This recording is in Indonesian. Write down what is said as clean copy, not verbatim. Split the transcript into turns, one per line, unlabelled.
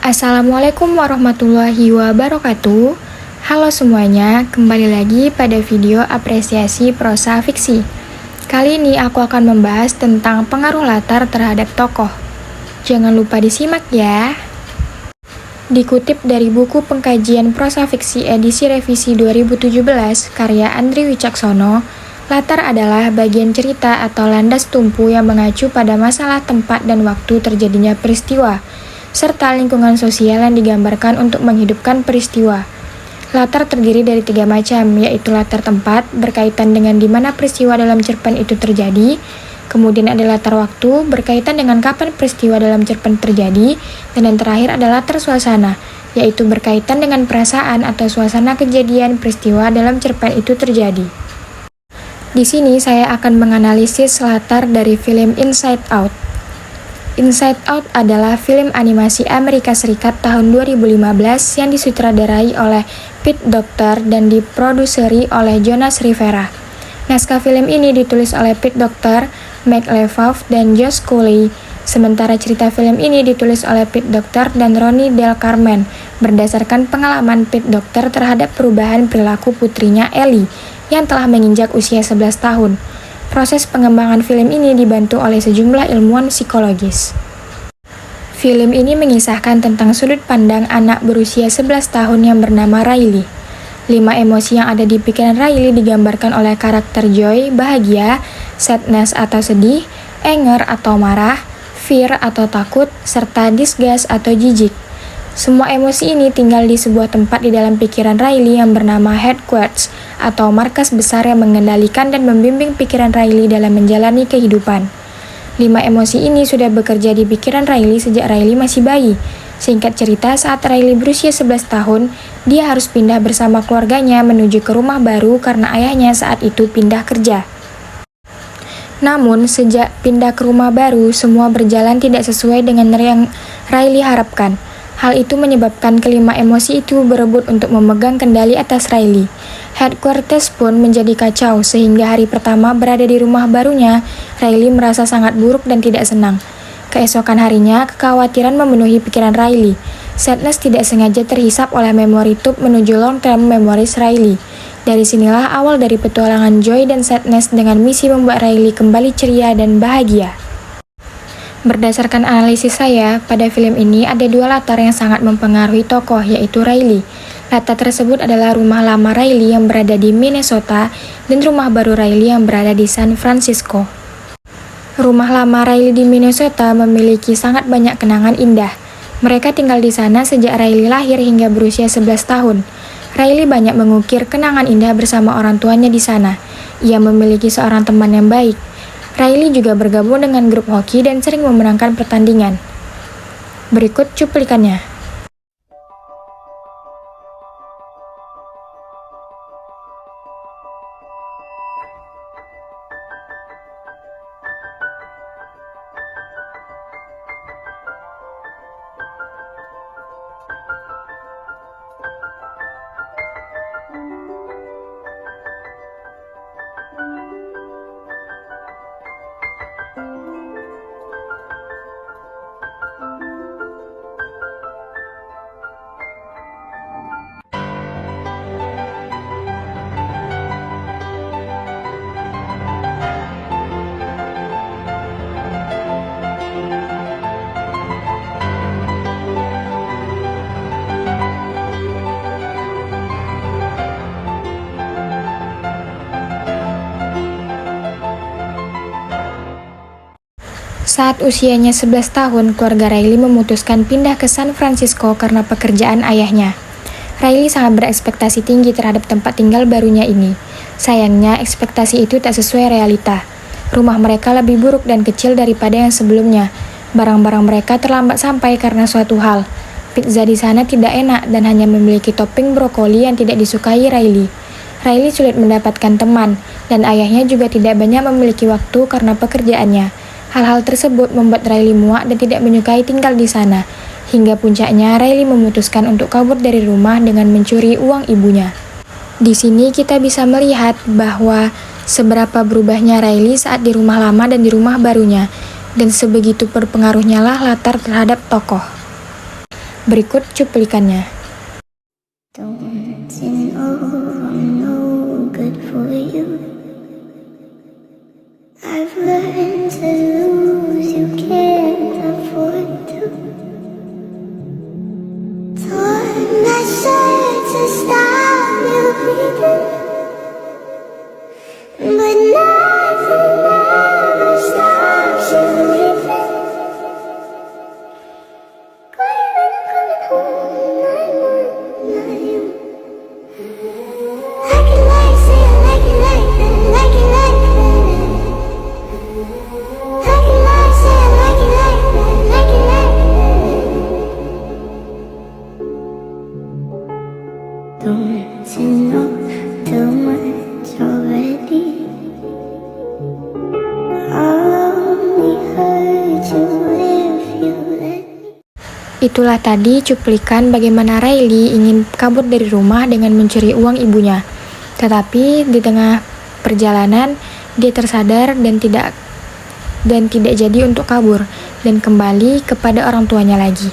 Assalamualaikum warahmatullahi wabarakatuh. Halo semuanya, kembali lagi pada video apresiasi prosa fiksi. Kali ini aku akan membahas tentang pengaruh latar terhadap tokoh. Jangan lupa disimak ya. Dikutip dari buku Pengkajian Prosa Fiksi edisi revisi 2017 karya Andri Wicaksono, latar adalah bagian cerita atau landas tumpu yang mengacu pada masalah, tempat, dan waktu terjadinya peristiwa, serta lingkungan sosial yang digambarkan untuk menghidupkan peristiwa. Latar terdiri dari 3 macam, yaitu latar tempat, berkaitan dengan di mana peristiwa dalam cerpen itu terjadi, kemudian ada latar waktu, berkaitan dengan kapan peristiwa dalam cerpen terjadi, dan yang terakhir adalah latar suasana, yaitu berkaitan dengan perasaan atau suasana kejadian peristiwa dalam cerpen itu terjadi. Di sini saya akan menganalisis latar dari film Inside Out. Inside Out adalah film animasi Amerika Serikat tahun 2015 yang disutradarai oleh Pete Docter dan diproduseri oleh Jonas Rivera. Naskah film ini ditulis oleh Pete Docter, Mike Leavoff, dan Josh Cooley. Sementara cerita film ini ditulis oleh Pete Docter dan Ronnie Del Carmen berdasarkan pengalaman Pete Docter terhadap perubahan perilaku putrinya Ellie yang telah menginjak usia 11 tahun. Proses pengembangan film ini dibantu oleh sejumlah ilmuwan psikologis. Film ini mengisahkan tentang sudut pandang anak berusia 11 tahun yang bernama Riley. 5 emosi yang ada di pikiran Riley digambarkan oleh karakter Joy, bahagia, sadness atau sedih, anger atau marah, fear atau takut, serta disgust atau jijik. Semua emosi ini tinggal di sebuah tempat di dalam pikiran Riley yang bernama headquarters atau markas besar yang mengendalikan dan membimbing pikiran Riley dalam menjalani kehidupan. 5 emosi ini sudah bekerja di pikiran Riley sejak Riley masih bayi. Singkat cerita, saat Riley berusia 11 tahun, dia harus pindah bersama keluarganya menuju ke rumah baru karena ayahnya saat itu pindah kerja. Namun, sejak pindah ke rumah baru, semua berjalan tidak sesuai dengan yang Riley harapkan. Hal itu menyebabkan kelima emosi itu berebut untuk memegang kendali atas Riley. Headquarters pun menjadi kacau sehingga hari pertama berada di rumah barunya, Riley merasa sangat buruk dan tidak senang. Keesokan harinya, kekhawatiran memenuhi pikiran Riley. Sadness tidak sengaja terhisap oleh memori tube menuju long-term memories Riley. Dari sinilah awal dari petualangan Joy dan Sadness dengan misi membuat Riley kembali ceria dan bahagia. Berdasarkan analisis saya, pada film ini ada 2 latar yang sangat mempengaruhi tokoh, yaitu Riley. Latar tersebut adalah rumah lama Riley yang berada di Minnesota dan rumah baru Riley yang berada di San Francisco. Rumah lama Riley di Minnesota memiliki sangat banyak kenangan indah. Mereka tinggal di sana sejak Riley lahir hingga berusia 11 tahun. Riley banyak mengukir kenangan indah bersama orang tuanya di sana. Ia memiliki seorang teman yang baik. Riley juga bergabung dengan grup hoki dan sering memenangkan pertandingan. Berikut cuplikannya. Saat usianya 11 tahun, keluarga Riley memutuskan pindah ke San Francisco karena pekerjaan ayahnya. Riley sangat berekspektasi tinggi terhadap tempat tinggal barunya ini. Sayangnya, ekspektasi itu tak sesuai realita. Rumah mereka lebih buruk dan kecil daripada yang sebelumnya. Barang-barang mereka terlambat sampai karena suatu hal. Pizza di sana tidak enak dan hanya memiliki topping brokoli yang tidak disukai Riley. Riley sulit mendapatkan teman, dan ayahnya juga tidak banyak memiliki waktu karena pekerjaannya. Hal-hal tersebut membuat Riley muak dan tidak menyukai tinggal di sana. Hingga puncaknya, Riley memutuskan untuk kabur dari rumah dengan mencuri uang ibunya. Di sini kita bisa melihat bahwa seberapa berubahnya Riley saat di rumah lama dan di rumah barunya, dan sebegitu berpengaruhnya lah latar terhadap tokoh. Berikut cuplikannya.
Don't you know I'm no good for you? I've learned to lose, you can't afford to. Torn my shirt to stop you breathing, but nothing ever stops you leaving. Coming home, like it like, say I like it like that, like it like that. Like it like, say I like it like that, like it like that. Don't you know too much already? I'll only hurt you if you let me.
Itulah tadi cuplikan bagaimana Riley ingin kabur dari rumah dengan mencuri uang ibunya. Tetapi di tengah perjalanan dia tersadar dan tidak jadi untuk kabur dan kembali kepada orang tuanya lagi.